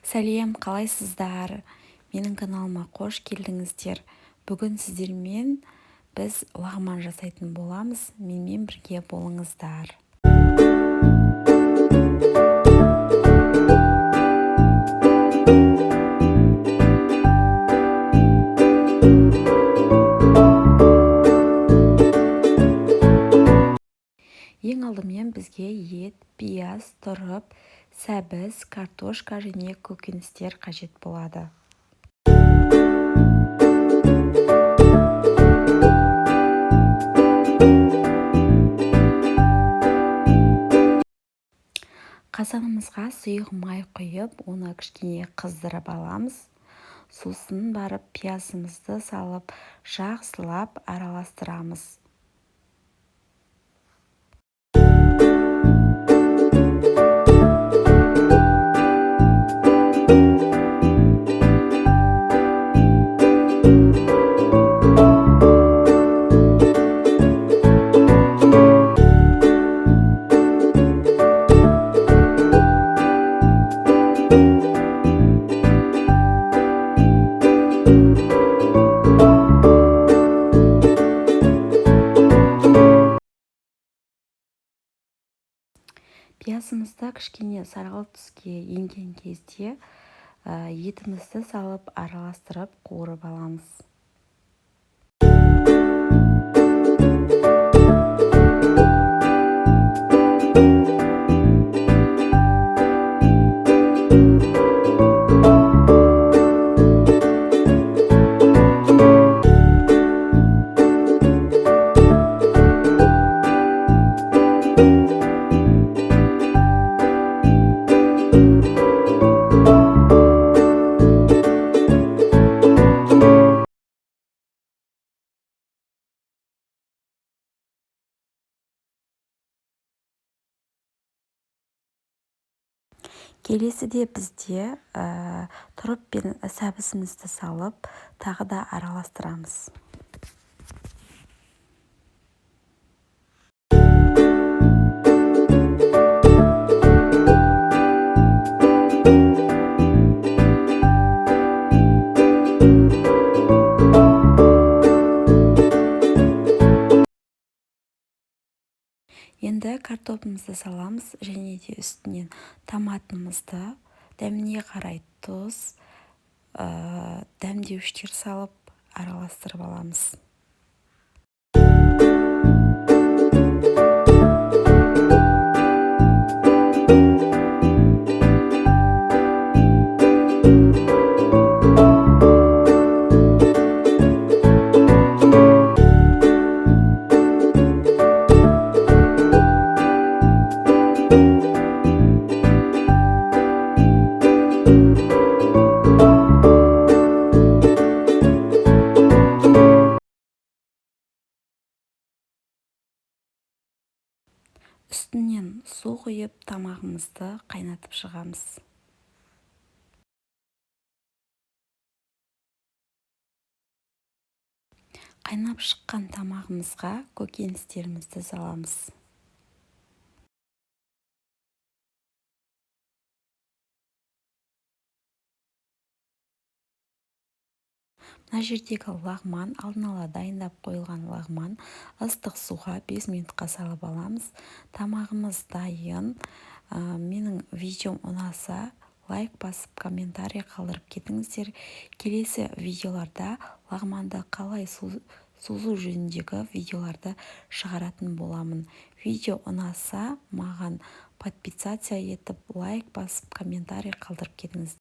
Сәлем, қалайсыздар? Менің каналыма қош келдіңіздер. Бүгін сіздермен біз лағман жасайтын боламыз. Менімен бірге болыңыздар. Ең алдымен бізге ет, пияз, тұрып, сәбіз, картошка және көкөністер қажет болады. Қазанымызға сұйық май құйып, оны кішкене қыздырып аламыз. Сосын барып пиязымызды салып, жақсылап араластырамыз. Пиязымызды кішкене сарғылт түске енген кезде етімізді салып араластырып қуырып аламыз. Келесіде бізде тұрып пен сәбізімізді салып, тағы да араластырамыз. Енді картопымызды саламыз және де үстінен томатымызды, дәміне қарай тұз, дәмдеуіштер салып араластырып аламыз. Үстінен су құйып, тамағымызды қайнатып шығамыз. Қайнап шыққан тамағымызға көкөністерімізді саламыз. Мына жердегі лағман, алдын ала дайындап қойылған лағман, ыстық суға 5 минутқа салып аламыз. Тамағымыз дайын. Менің видеом ұнаса, лайк басып, комментарий қалдырып кетіңіздер. Келесі видеоларда лағманды қалай созу жөніндегі видеоларды шығаратын боламын. Видео ұнаса, маған подписаться етіп, лайк басып, комментарий қалдырып кетіңіздер.